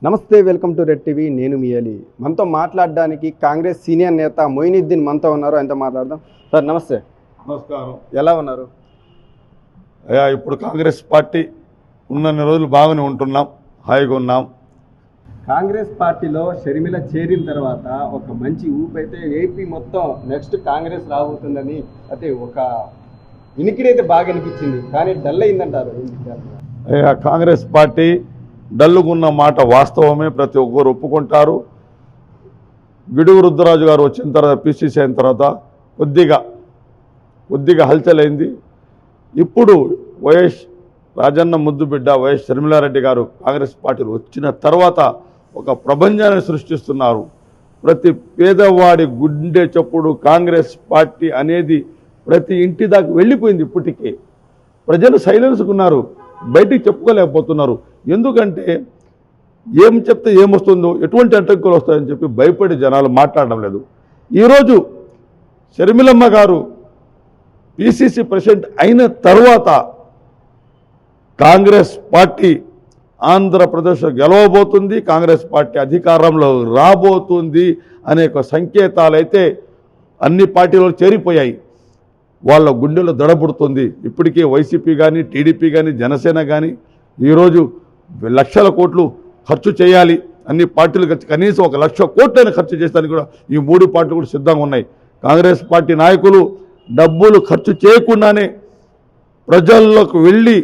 నమస్తే, welcome to red TV. నేను మీ అలీ. మనతో మాట్లాడడానికి కాంగ్రెస్ సీనియర్ నేత మొయినుద్దీన్ మనతో ఉన్నారు. ఆయనతో మాట్లాడదాం. సార్ నమస్తే. నమస్కారం. ఎలా ఉన్నారు? అయ్యా, ఇప్పుడు కాంగ్రెస్ పార్టీ ఉన్నన్ని రోజులు బాగానే ఉంటున్నాం, హాయిగా ఉన్నాం. కాంగ్రెస్ పార్టీలో షర్మిల చేరిన తర్వాత ఒక మంచి ఊపు అయితే ఏపీ మొత్తం నెక్స్ట్ కాంగ్రెస్ రాబోతుందని అయితే ఒక వినికిడైతే బాగా అనిపించింది. కానీ డల్ అయిందంటారు. అయ్యా, కాంగ్రెస్ పార్టీ డల్లుగున్న మాట వాస్తవమే, ప్రతి ఒక్కరు ఒప్పుకుంటారు. గిడుగు రుద్రరాజు గారు వచ్చిన తర్వాత, పిసిసి అయిన తర్వాత కొద్దిగా హల్చలైంది. ఇప్పుడు వైఎస్ రాజన్న ముద్దుబిడ్డ వైఎస్ షర్మిలారెడ్డి గారు కాంగ్రెస్ పార్టీలో వచ్చిన తర్వాత ఒక ప్రపంచాన్ని సృష్టిస్తున్నారు. ప్రతి పేదవాడి గుండె చప్పుడు కాంగ్రెస్ పార్టీ అనేది ప్రతి ఇంటి దాకా వెళ్ళిపోయింది. ఇప్పటికే ప్రజలు సైలెన్స్కున్నారు, బయటికి చెప్పుకోలేకపోతున్నారు. ఎందుకంటే ఏం చెప్తే ఏమొస్తుందో, ఎటువంటి అడ్డంకులు వస్తాయని చెప్పి భయపడి జనాలు మాట్లాడడం లేదు. ఈరోజు షర్మిలమ్మ గారు పిసిసి ప్రెసిడెంట్ అయిన తర్వాత కాంగ్రెస్ పార్టీ ఆంధ్రప్రదేశ్లో గెలవబోతుంది, కాంగ్రెస్ పార్టీ అధికారంలో రాబోతుంది అనేక సంకేతాలు అయితే అన్ని పార్టీలు చేరిపోయాయి. వాళ్ళ గుండెలో దడబుడుతుంది. ఇప్పటికే వైసీపీ కానీ, టీడీపీ కానీ, జనసేన కానీ ఈరోజు లక్షల కోట్లు ఖర్చు చేయాలి. అన్ని పార్టీలు కనీసం 1,00,000 కోట్లను ఖర్చు చేసేదానికి కూడా ఈ 3 పార్టీలు కూడా సిద్ధంగా ఉన్నాయి. కాంగ్రెస్ పార్టీ నాయకులు డబ్బులు ఖర్చు చేయకుండానే ప్రజల్లోకి వెళ్ళి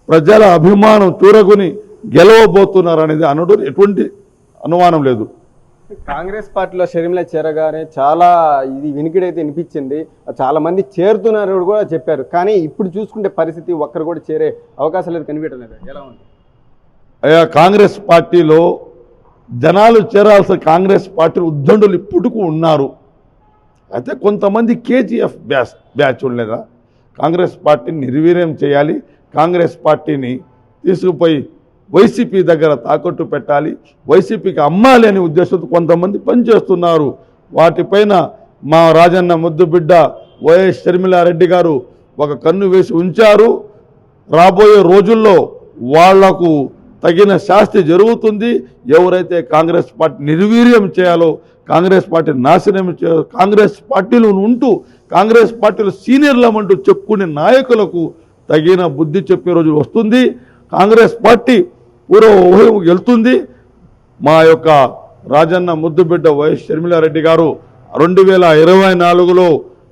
ప్రజల అభిమానం చూరగుని గెలవబోతున్నారు అనేది అనడు ఎటువంటి అనుమానం లేదు. కాంగ్రెస్ పార్టీలో షర్మిల చేరగానే చాలా ఇది వినికిడైతే వినిపించింది. చాలా మంది చేరుతున్నారు కూడా చెప్పారు. కానీ ఇప్పుడు చూసుకుంటే పరిస్థితి ఒక్కరు కూడా చేరే అవకాశం లేదు, కనిపించడం లేదు. ఎలా ఉంది? అయ్యా, కాంగ్రెస్ పార్టీలో జనాలు చేరాల్సిన కాంగ్రెస్ పార్టీ ఉద్దండులు ఇప్పటికూ ఉన్నారు. అయితే కొంతమంది కేజీఎఫ్ బ్యాచ్ ఉండలేదా, కాంగ్రెస్ పార్టీని నిర్వీర్యం చేయాలి, కాంగ్రెస్ పార్టీని తీసుకుపోయి వైసీపీ దగ్గర తాకట్టు పెట్టాలి, వైసీపీకి అమ్మాలి అనే ఉద్దేశంతో కొంతమంది పనిచేస్తున్నారు. వాటిపైన మా రాజన్న ముద్దుబిడ్డ వైఎస్ షర్మిలారెడ్డి గారు ఒక కన్ను వేసి ఉంచారు. రాబోయే రోజుల్లో వాళ్లకు తగిన శాస్తి జరుగుతుంది. ఎవరైతే కాంగ్రెస్ పార్టీ నిర్వీర్యం చేయాలో, కాంగ్రెస్ పార్టీ నాశనం చేయాలో, కాంగ్రెస్ పార్టీలో ఉంటూ కాంగ్రెస్ పార్టీలో సీనియర్లమంటూ చెప్పుకునే నాయకులకు తగిన బుద్ధి చెప్పే రోజు వస్తుంది. కాంగ్రెస్ పార్టీ పూర్వం వెళ్తుంది. మా యొక్క రాజన్న ముద్దుబిడ్డ వైఎస్ షర్మిలారెడ్డి గారు 2024లో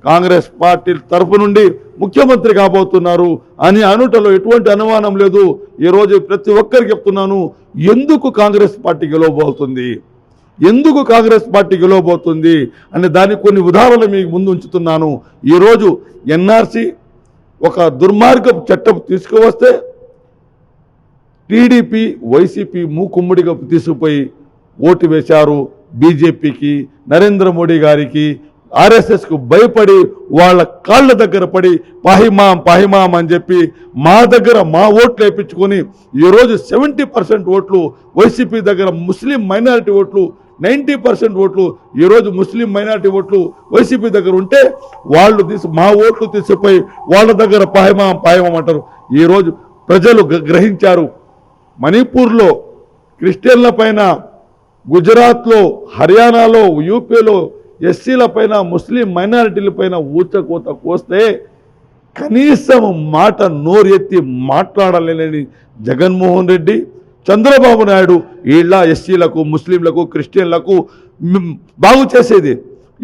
కాంగ్రెస్ పార్టీ తరఫు నుండి ముఖ్యమంత్రి కాబోతున్నారు అని అనుటలో ఎటువంటి అనుమానం లేదు. ఈరోజు ప్రతి ఒక్కరికి చెప్తున్నాను, ఎందుకు కాంగ్రెస్ పార్టీ గెలవబోతుంది, ఎందుకు కాంగ్రెస్ పార్టీ గెలవబోతుంది అనే దానికి కొన్ని ఉదాహరణలు మీకు ముందు ఉంచుతున్నాను. ఈరోజు ఎన్ఆర్సీ ఒక దుర్మార్గపు చట్టం తీసుకువస్తే టీడీపీ వైసీపీ మూకుమ్మడిగా తీసుకుపోయి ఓటు వేశారు. బీజేపీకి, నరేంద్ర మోడీ గారికి, ఆర్ఎస్ఎస్కు భయపడి వాళ్ళ కాళ్ళ దగ్గర పడి పాహిమాం అని చెప్పి మా దగ్గర మా ఓట్లు వేయించుకొని ఈరోజు 70% ఓట్లు వైసీపీ దగ్గర, ముస్లిం మైనారిటీ ఓట్లు 90% ఓట్లు ఈరోజు ముస్లిం మైనారిటీ ఓట్లు వైసీపీ దగ్గర ఉంటే వాళ్ళు మా ఓట్లు తీసిపోయి వాళ్ళ దగ్గర పాహిమాం అంటారు. ఈరోజు ప్రజలు గ్రహించారు. మణిపూర్లో క్రిస్టియన్ల పైన, గుజరాత్లో, హర్యానాలో, యూపీలో ఎస్సీల పైన, ముస్లిం మైనారిటీల పైన ఊచకోత కోస్తే కనీసం మాట నోరెత్తి మాట్లాడలేని జగన్మోహన్ రెడ్డి, చంద్రబాబు నాయుడు వీళ్ళ ఎస్సీలకు, ముస్లింలకు, క్రిస్టియన్లకు బాగు చేసేది,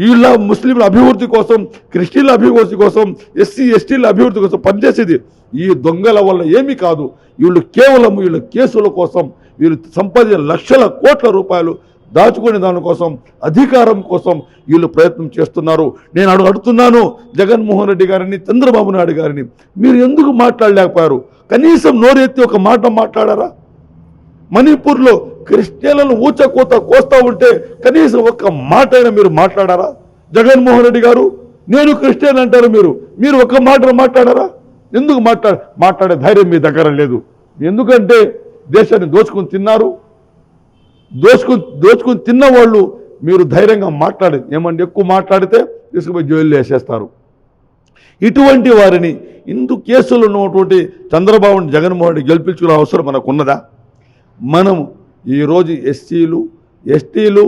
వీళ్ళ ముస్లింల అభివృద్ధి కోసం, క్రిస్టియన్ల అభివృద్ధి కోసం, ఎస్సీ ఎస్టీల అభివృద్ధి కోసం పనిచేసేది. ఈ దొంగల వల్ల ఏమీ కాదు. వీళ్ళు కేవలం వీళ్ళ కేసుల కోసం, వీళ్ళు సంపాదించిన లక్షల కోట్ల రూపాయలు దాచుకునే దానికోసం, అధికారం కోసం వీళ్ళు ప్రయత్నం చేస్తున్నారు. నేను అడుగుతున్నాను జగన్మోహన్ రెడ్డి గారిని, చంద్రబాబు నాయుడు గారిని, మీరు ఎందుకు మాట్లాడలేకపోయారు? కనీసం నోరెత్తి ఒక మాట మాట్లాడారా? మణిపూర్లో క్రిస్టియన్లను ఊచకోత కోస్తా ఉంటే కనీసం ఒక్క మాట అయినా మీరు మాట్లాడారా? జగన్మోహన్ రెడ్డి గారు, నేను క్రిస్టియన్ అంటారు, మీరు ఒక్క మాట మాట్లాడారా? ఎందుకు మాట్లాడే ధైర్యం మీ దగ్గర లేదు. ఎందుకంటే దేశాన్ని దోచుకుని తిన్నారు. దోచుకుని తిన్న వాళ్ళు మీరు ధైర్యంగా మాట్లాడేది ఏమంటే ఎక్కువ మాట్లాడితే తీసుకుపోయి జైల్లో వేసేస్తారు. ఇటువంటి వారిని ఇందు కేసులు ఉన్నటువంటి చంద్రబాబుని, జగన్మోహన్ రెడ్డి గెలిపించుకునే అవసరం మనకు ఉన్నదా? మనం ఈరోజు ఎస్సీలు, ఎస్టీలు,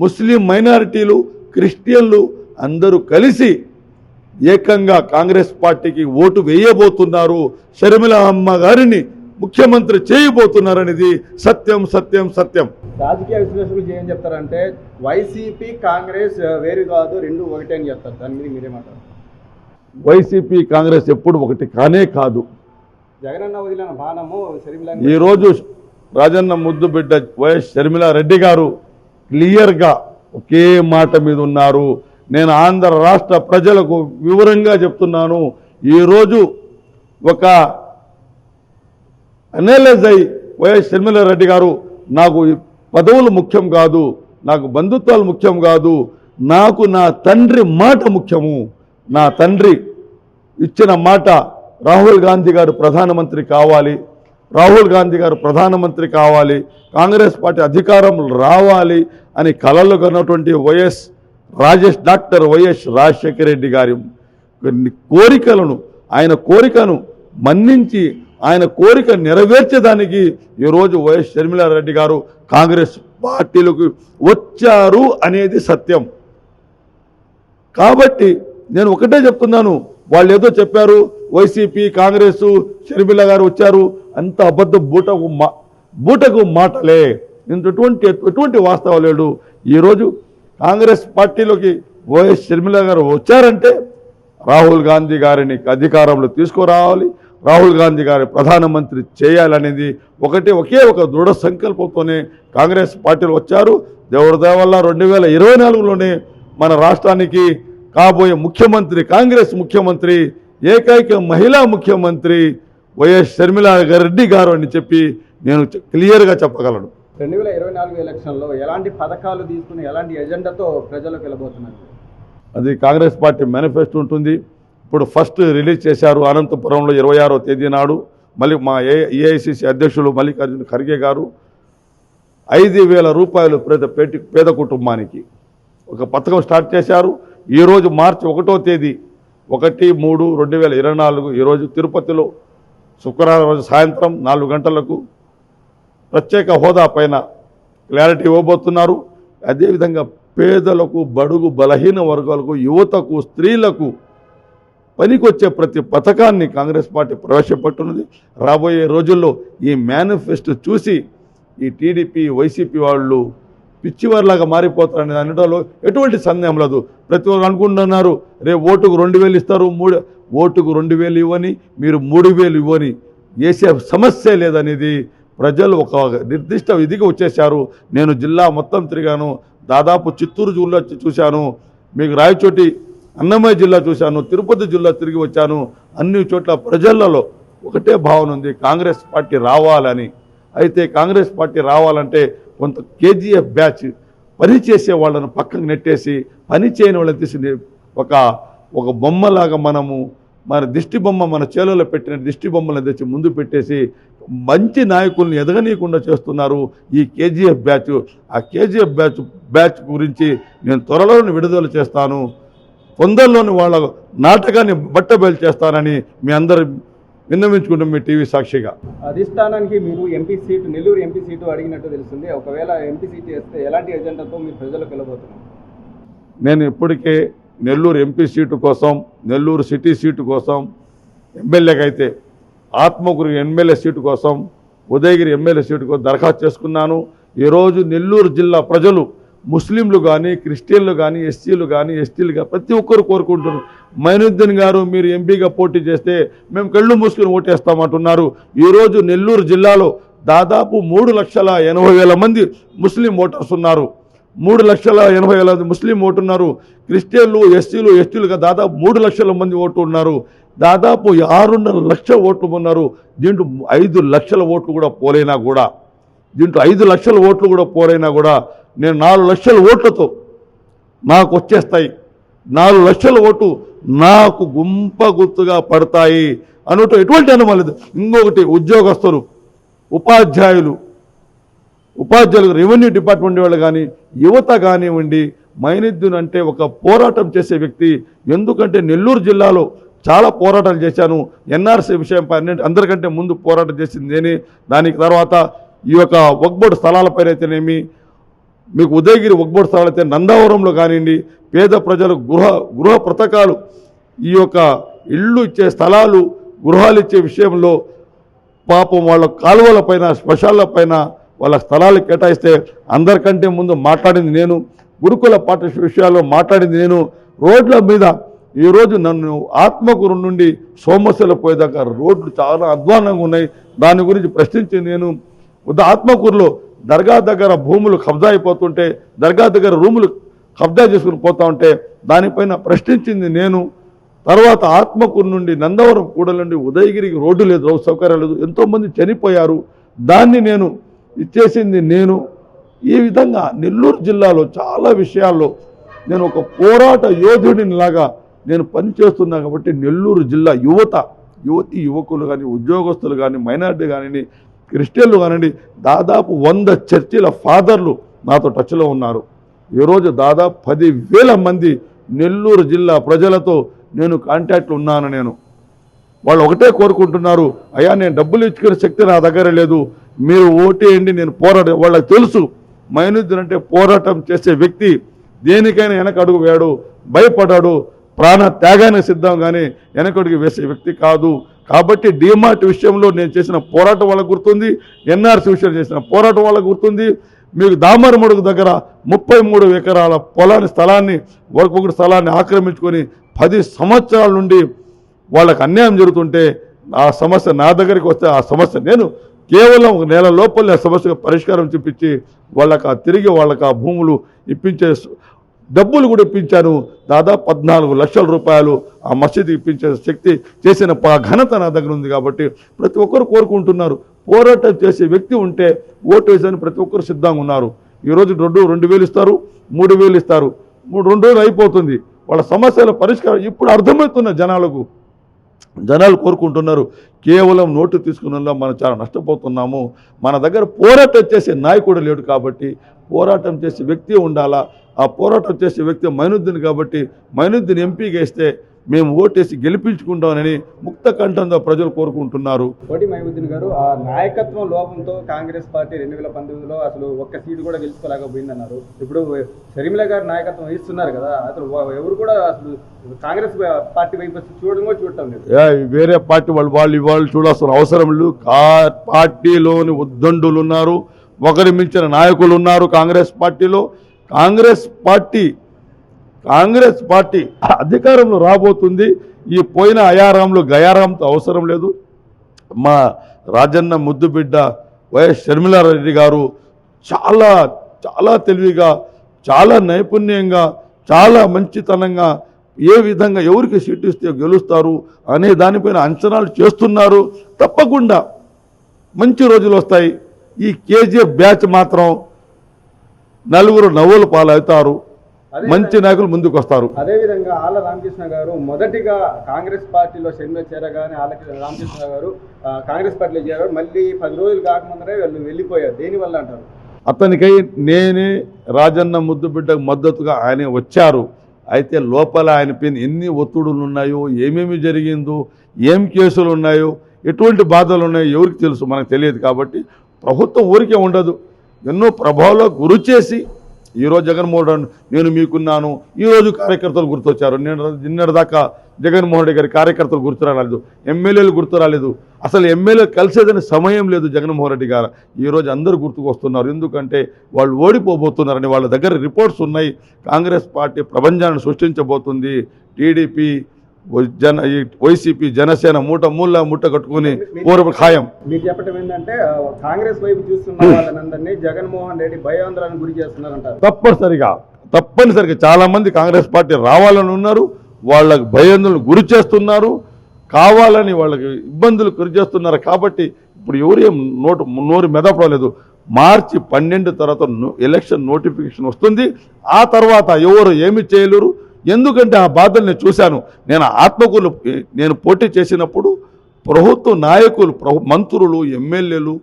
ముస్లిం మైనారిటీలు, క్రిస్టియన్లు అందరూ కలిసి ఏకంగా కాంగ్రెస్ పార్టీకి ఓటు వేయబోతున్నారు. షర్మిల అమ్మ గారిని ముఖ్యమంత్రి చేయబోతున్నారనేది సత్యం సత్యం సత్యం. రాజకీయ విశ్లేషకులు ఏం చెప్తారంటే వైసీపీ కాంగ్రెస్ వేరు కాదు, రెండు ఒకటే అని చెప్తారు. దాని మీద మీరేమంటారు? వైసీపీ కాంగ్రెస్ ఎప్పుడు ఒకటి కానే కాదు. జగనన్న వదిలిన బాణము షర్మిల ఈరోజు రాజన్న ముద్దు బిడ్డ వైఎస్ షర్మిలారెడ్డి గారు క్లియర్గా ఒకే మాట మీద ఉన్నారు. నేను ఆంధ్ర రాష్ట్ర ప్రజలకు వివరంగా చెప్తున్నాను. ఈరోజు ఒక అనలైజ్ అయి వైఎస్ షర్మిలారెడ్డి గారు నాకు పదవులు ముఖ్యం కాదు, నాకు బంధుత్వాలు ముఖ్యం కాదు, నాకు నా తండ్రి మాట ముఖ్యము. నా తండ్రి ఇచ్చిన మాట రాహుల్ గాంధీ గారు ప్రధానమంత్రి కావాలి, రాహుల్ గాంధీ గారు ప్రధానమంత్రి కావాలి, కాంగ్రెస్ పార్టీ అధికారం రావాలి అని కలలు కన్నటువంటి డాక్టర్ వైఎస్ రాజశేఖర రెడ్డి గారి కోరికలను, ఆయన కోరికను మన్నించి ఆయన కోరిక నెరవేర్చేదానికి ఈరోజు వైఎస్ షర్మిలారెడ్డి గారు కాంగ్రెస్ పార్టీలకు వచ్చారు అనేది సత్యం. కాబట్టి నేను ఒకటే చెప్తున్నాను, వాళ్ళు ఏదో చెప్పారు వైసీపీ కాంగ్రెస్ షర్మిల గారు వచ్చారు, అంత అబద్ధ బూటకు మాటలే. ఎటువంటి వాస్తవం లేడు. ఈరోజు కాంగ్రెస్ పార్టీలోకి వైఎస్ షర్మిల గారు వచ్చారంటే రాహుల్ గాంధీ గారిని అధికారంలో తీసుకురావాలి, రాహుల్ గాంధీ గారి ప్రధానమంత్రి చేయాలనేది ఒకే ఒక దృఢ సంకల్పంతోనే కాంగ్రెస్ పార్టీలు వచ్చారు. దేవుడి దయ వల్ల 2024లోనే మన రాష్ట్రానికి కాబోయే ముఖ్యమంత్రి, కాంగ్రెస్ ముఖ్యమంత్రి, ఏకైక మహిళా ముఖ్యమంత్రి వైఎస్ షర్మిలా రెడ్డి గారు అని చెప్పి నేను క్లియర్గా చెప్పగలను. 2024 ఎలక్షన్లో ఎలాంటి పథకాలు తీసుకుని ఎలాంటి ఎజెండాతో ప్రజలకు వెళ్ళబోతున్నారు? అది కాంగ్రెస్ పార్టీ మేనిఫెస్టో ఉంటుంది. ఇప్పుడు ఫస్ట్ రిలీజ్ చేశారు అనంతపురంలో 26వ తేదీ నాడు. మళ్ళీ మా ఏఐసిసి అధ్యక్షులు మల్లికార్జున ఖర్గే గారు 5,000 రూపాయలు పేద కుటుంబానికి ఒక పథకం స్టార్ట్ చేశారు. ఈరోజు మార్చి 1వ తేదీ 1/3/2024 ఈరోజు తిరుపతిలో శుక్రవారం రోజు సాయంత్రం 4 గంటలకు ప్రత్యేక హోదా పైన క్లారిటీ ఇవ్వబోతున్నారు. అదేవిధంగా పేదలకు, బడుగు బలహీన వర్గాలకు, యువతకు, స్త్రీలకు పనికొచ్చే ప్రతి పథకాన్ని కాంగ్రెస్ పార్టీ ప్రవేశపెట్టున్నది. రాబోయే రోజుల్లో ఈ మేనిఫెస్టో చూసి ఈ టీడీపీ, వైసీపీ వాళ్ళు పిచ్చివారిలాగా మారిపోతారనే అనడంలో ఎటువంటి సందేహం లేదు. ప్రతి ఒక్కరు అనుకుంటున్నారు రేపు ఓటుకు 2,000 ఇస్తారు, ఓటుకు 2,000 ఇవ్వని, మీరు 3,000 ఇవ్వని వేసే సమస్య లేదనేది ప్రజలు ఒక నిర్దిష్ట విధికి వచ్చేశారు. నేను జిల్లా మొత్తం తిరిగాను, దాదాపు చిత్తూరు జిల్లా చూశాను, మీకు రాయచోటి అన్నమయ్య జిల్లా చూశాను, తిరుపతి జిల్లా తిరిగి వచ్చాను. అన్ని చోట్ల ప్రజలలో ఒకటే భావన ఉంది, కాంగ్రెస్ పార్టీ రావాలని. అయితే కాంగ్రెస్ పార్టీ రావాలంటే కొంత కేజీఎఫ్ బ్యాచ్ పనిచేసే వాళ్ళను పక్కకు నెట్టేసి పని చేయని వాళ్ళని తీసి ఒక బొమ్మలాగా మన దిష్టి బొమ్మ మన చేలలో పెట్టిన దిష్టి బొమ్మలను తెచ్చి ముందు పెట్టేసి మంచి నాయకుల్ని ఎదగనీయకుండా చేస్తున్నారు ఈ కేజీఎఫ్ బ్యాచ్. ఆ కేజీఎఫ్ బ్యాచ్ గురించి నేను త్వరలోనే విడుదల చేస్తాను, కొందరిలోని వాళ్ళ నాటకాన్ని బట్టబయలు చేస్తానని మీ అందరు విన్నవించుకుంటాం మీ టీవీ సాక్షిగా. అధిష్టానానికి మీరు MP seat, Nellore MP seat అడిగినట్టు తెలుస్తుంది. ఒకవేళ ఎంపీ సీటు వేస్తే ఎలాంటి ఎజెండాతో మీరు ప్రజలకు వెళ్ళబోతున్నారు? నేను ఇప్పటికే నెల్లూరు ఎంపీ సీటు కోసం, నెల్లూరు సిటీ సీటు కోసం, ఎమ్మెల్యేకి అయితే ఆత్మకూరు ఎమ్మెల్యే సీటు కోసం, ఉదయగిరి ఎమ్మెల్యే సీటు కోసం దరఖాస్తు చేసుకున్నాను. ఈరోజు నెల్లూరు జిల్లా ప్రజలు ముస్లింలు కానీ, క్రిస్టియన్లు కానీ, ఎస్సీలు కానీ, ఎస్టీలు కానీ ప్రతి ఒక్కరు కోరుకుంటున్నారు, మైనుద్దీన్ గారు మీరు ఎంపీగా పోటీ చేస్తే మేము కళ్ళు మూసుకుని ఓటేస్తామంటున్నారు. ఈరోజు నెల్లూరు జిల్లాలో దాదాపు 3,80,000 మంది ముస్లిం ఓటర్స్ ఉన్నారు. 3,80,000 ముస్లిం ఓటు ఉన్నారు. క్రిస్టియన్లు, ఎస్టీలుగా దాదాపు 3 లక్షల మంది ఓటు ఉన్నారు. దాదాపు 6.5 లక్షల ఓట్లు ఉన్నారు. దీంట్లో 5 లక్షల ఓట్లు కూడా పోలైనా కూడా నేను 4 లక్షల ఓట్లతో నాకు వచ్చేస్తాయి, 4 లక్షల ఓటు నాకు గుంపుగా పడతాయి అన్నట్టు ఎటువంటి అనుమానం లేదు. ఇంకొకటి ఉద్యోగస్తులు, ఉపాధ్యాయులు, రెవెన్యూ డిపార్ట్మెంట్ వాళ్ళు కానీ, యువత కానివ్వండి, మైనుద్దీన్ అంటే ఒక పోరాటం చేసే వ్యక్తి. ఎందుకంటే నెల్లూరు జిల్లాలో చాలా పోరాటాలు చేశాను. ఎన్ఆర్సీ విషయంపై అందరికంటే ముందు పోరాటం చేసింది నేనే. దానికి తర్వాత ఈ యొక్క వక్బోర్డు స్థలాలపైన అయితేనేమి, మీకు ఉదయగిరి వక్బోర్డు స్థలాలు అయితే నందావరంలో కానివ్వండి, పేద ప్రజలు గృహ పథకాలు, ఈ యొక్క ఇళ్ళు ఇచ్చే స్థలాలు, గృహాలు ఇచ్చే విషయంలో పాపం వాళ్ళ కాలువల పైన, శ్మశాల వాళ్ళ స్థలాలు కేటాయిస్తే అందరికంటే ముందు మాట్లాడింది నేను. గురుకుల పాఠశాల విషయాల్లో మాట్లాడింది నేను. రోడ్ల మీద ఈరోజు నన్ను ఆత్మకూరు నుండి సోమశల పోయేదాకా రోడ్లు చాలా అధ్వానంగా ఉన్నాయి. దాని గురించి ప్రశ్నించింది నేను. ఆత్మకూరులో దర్గా దగ్గర భూములు కబ్జా అయిపోతుంటే, దర్గా దగ్గర రూములు కబ్జా చేసుకుని పోతా ఉంటే దానిపైన ప్రశ్నించింది నేను. తర్వాత ఆత్మకూరు నుండి నందవరం కూడల నుండి ఉదయగిరికి రోడ్డు లేదు, రోడ్డు సౌకర్యాలు లేదు, ఎంతోమంది చనిపోయారు. దాన్ని నేను ఇచ్చేసింది నేను. ఈ విధంగా నెల్లూరు జిల్లాలో చాలా విషయాల్లో నేను ఒక పోరాట యోధుడిని లాగా నేను పనిచేస్తున్నా. కాబట్టి నెల్లూరు జిల్లా యువకులు కానీ, ఉద్యోగస్తులు కానీ, మైనారిటీ కానివ్వండి, క్రిస్టియన్లు కానివ్వండి, దాదాపు 100 చర్చిల ఫాదర్లు నాతో టచ్లో ఉన్నారు. ఈరోజు దాదాపు 10,000 మంది నెల్లూరు జిల్లా ప్రజలతో నేను కాంటాక్ట్లు ఉన్నాను. నేను వాళ్ళు ఒకటే కోరుకుంటున్నారు, అయ్యా నేను డబ్బులు ఇచ్చుకునే శక్తి నా దగ్గర లేదు, మీరు ఓటేయండి, నేను పోరాట. వాళ్ళకి తెలుసు మైనుద్దీన్ అంటే పోరాటం చేసే వ్యక్తి, దేనికైనా వెనకడుగు వేయడు, భయపడాడు, ప్రాణ త్యాగానికి సిద్ధం కానీ వెనకడుగు వేసే వ్యక్తి కాదు. కాబట్టి డిమార్ట్ విషయంలో నేను చేసిన పోరాటం వాళ్ళకు గుర్తుంది, ఎన్ఆర్సీ విషయంలో చేసిన పోరాటం వాళ్ళకు గుర్తుంది. మీకు దామరమడుగు దగ్గర 33 ఎకరాల స్థలాన్ని ఒక్కొక్కటి స్థలాన్ని ఆక్రమించుకొని 10 సంవత్సరాల నుండి వాళ్ళకు అన్యాయం జరుగుతుంటే ఆ సమస్య నా దగ్గరికి వస్తే ఆ సమస్య నేను కేవలం 1 నెల లోపలే ఆ సమస్యకు పరిష్కారం చూపించి తిరిగి వాళ్ళకి ఆ భూములు ఇప్పించే డబ్బులు కూడా ఇప్పించాను. దాదాపు 14 లక్షల రూపాయలు ఆ మసీదు ఇప్పించే శక్తి చేసిన ఘనత నా దగ్గర ఉంది. కాబట్టి ప్రతి ఒక్కరు కోరుకుంటున్నారు, పోరాటం చేసే వ్యక్తి ఉంటే ఓటు వేసని ప్రతి ఒక్కరు సిద్ధంగా ఉన్నారు. ఈరోజు 2,000 ఇస్తారు, 3,000 ఇస్తారు, 2 రోజులు అయిపోతుంది. వాళ్ళ సమస్యల పరిష్కారం ఇప్పుడు అర్థమవుతున్న జనాలు కోరుకుంటున్నారు. కేవలం నోటు తీసుకున్న మనం చాలా నష్టపోతున్నాము. మన దగ్గర పోరాటం చేసే నాయకుడు లేడు. కాబట్టి పోరాటం చేసే వ్యక్తి ఉండాలా. ఆ పోరాటం చేసే వ్యక్తి మైనుద్దీన్. కాబట్టి మైనుద్దీన్ ఎంపీగా ఇస్తే మేము ఓటేసి గెలిపించుకుంటామని ముక్త కంఠంతో ప్రజలు కోరుకుంటున్నారు. కోటి మైనుద్దీన్ గారు ఆ నాయకత్వం లోపంతో కాంగ్రెస్ పార్టీ 2019లో అసలు ఒక్క సీటు కూడా గెలుచుకోలేకపోయిందన్నారు. ఇప్పుడు షర్మిల గారు నాయకత్వం వహిస్తున్నారు కదా, అసలు ఎవరు కూడా అసలు కాంగ్రెస్ పార్టీ వైపు చూడటం లేదు. వేరే పార్టీ వాళ్ళు చూడాల్సిన అవసరం లేదు. పార్టీలోని ఉద్దండులు ఉన్నారు, ఒకరి మించిన నాయకులు ఉన్నారు కాంగ్రెస్ పార్టీలో. కాంగ్రెస్ పార్టీ అధికారంలో రాబోతుంది. ఈ పోయిన అయారాంలో గయారాంతో అవసరం లేదు. మా రాజన్న ముద్దుబిడ్డ వైఎస్ షర్మిలారెడ్డి గారు చాలా చాలా తెలివిగా, చాలా నైపుణ్యంగా, చాలా మంచితనంగా ఏ విధంగా ఎవరికి సీటు ఇస్తే గెలుస్తారు అనే దానిపైన అంచనాలు చేస్తున్నారు. తప్పకుండా మంచి రోజులు వస్తాయి. ఈ కేజీఎఫ్ బ్యాచ్ మాత్రం 4 నవ్వుల పాలవుతారు, మంచి నాయకులు ముందుకు వస్తారు. అదేవిధంగా ఆళ్ళ రామకృష్ణ గారు మొదటిగా కాంగ్రెస్ పార్టీలో షర్మిల చేరగానే రామకృష్ణ గారు కాంగ్రెస్ పార్టీలో చేరారు. మళ్ళీ 10 రోజులు కాకముందరే వెళ్ళిపోయారు. దేనివల్ల అంటారు? అతనికై నేనే రాజన్న ముద్దుబిడ్డకు మద్దతుగా ఆయనే వచ్చారు. అయితే లోపల ఆయన పైన ఎన్ని ఒత్తిడులు ఉన్నాయో, ఏమేమి జరిగిందో, ఏం కేసులు ఉన్నాయో, ఎటువంటి బాధలు ఉన్నాయో ఎవరికి తెలుసు, మనకు తెలియదు. కాబట్టి ప్రభుత్వం ఊరికే ఉండదు. ఎన్నో ప్రభావాలకు గురి చేసి ఈరోజు జగన్మోహన్ రెడ్డి నేను మీకున్నాను, ఈరోజు కార్యకర్తలు గుర్తొచ్చారు. నిన్నటిదాకా జగన్మోహన్ రెడ్డి గారి కార్యకర్తలు గుర్తు రాలేదు, ఎమ్మెల్యేలు గుర్తు రాలేదు, అసలు ఎమ్మెల్యే కలిసేదని సమయం లేదు జగన్మోహన్ రెడ్డి గారు. ఈరోజు అందరూ గుర్తుకు వస్తున్నారు. ఎందుకంటే వాళ్ళు ఓడిపోబోతున్నారని వాళ్ళ దగ్గర రిపోర్ట్స్ ఉన్నాయి. కాంగ్రెస్ పార్టీ ప్రపంచాన్ని సృష్టించబోతుంది. టీడీపీ, వైసీపీ, జనసేన మూట కట్టుకుని పూర్వ ఖాయం. మీరు చెప్పడం ఏంటంటే కాంగ్రెస్ వైపు చూస్తున్న వాళ్ళందరినీ జగన్మోహన్ రెడ్డి భయాందోళనకు గురి చేస్తున్నారంటారు. తప్పనిసరిగా చాలా మంది కాంగ్రెస్ పార్టీ రావాలని ఉన్నారు, వాళ్ళకి భయాందోళనకు గురి చేస్తున్నారు, కావాలని వాళ్ళకి ఇబ్బందులు గురి చేస్తున్నారు. కాబట్టి ఇప్పుడు ఎవరు ఏం నోరు మెదపలేదు. మార్చి 12 తర్వాత ఎలక్షన్ నోటిఫికేషన్ వస్తుంది. ఆ తర్వాత ఎవరు ఏమి చేయలేరు. ఎందుకంటే ఆ బాధలు నేను చూశాను. నేను ఆత్మకూరులో నేను పోటీ చేసినప్పుడు ప్రభుత్వ నాయకులు, మంత్రులు, ఎమ్మెల్యేలు,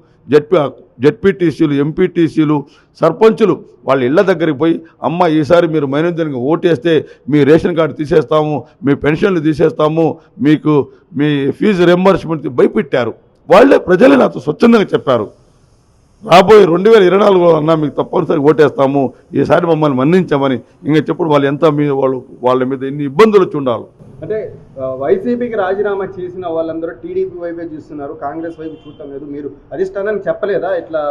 జడ్పీటీసీలు, ఎంపీటీసీలు, సర్పంచులు వాళ్ళ ఇళ్ల దగ్గరికి పోయి, అమ్మ ఈసారి మీరు మైనుద్దీన్కి ఓటేస్తే మీ రేషన్ కార్డు తీసేస్తాము, మీ పెన్షన్లు తీసేస్తాము, మీకు మీ ఫీజు రింబర్స్మెంట్ భయపెట్టారు. వాళ్ళే ప్రజలే నాతో స్వచ్ఛందంగా చెప్పారు. రాబోయే 2024 అన్నా మీకు తప్పనిసరి ఓటేస్తాము, ఈసారి మమ్మల్ని మన్నించమని ఇంకా చెప్పుడు వాళ్ళు ఎంత వాళ్ళ మీద ఎన్ని ఇబ్బందులు వచ్చి ఉండాలి. అంటే వైసీపీకి రాజీనామా చేసిన వాళ్ళందరూ టీడీపీ వైపే చూస్తున్నారు, కాంగ్రెస్ వైపు చూడటం లేదు. మీరు అధిష్టానానికి చెప్పలేదా ఇట్లా?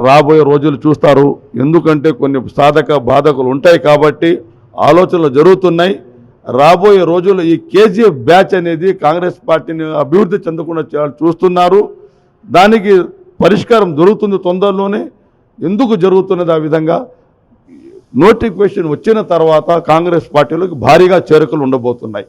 రాబోయే రోజులు చూస్తారు, ఎందుకంటే కొన్ని సాధక బాధకులు ఉంటాయి కాబట్టి ఆలోచనలు జరుగుతున్నాయి. రాబోయే రోజుల్లో ఈ కేజీఎఫ్ బ్యాచ్ అనేది కాంగ్రెస్ పార్టీని అభివృద్ధి చెందకుండా చూస్తున్నారు. దానికి పరిష్కారం దొరుకుతుంది తొందరలోనే. ఎందుకు జరుగుతున్నది ఆ విధంగా? నోటిఫికేషన్ వచ్చిన తర్వాత కాంగ్రెస్ పార్టీలోకి భారీగా చేరికలు ఉండబోతున్నాయి.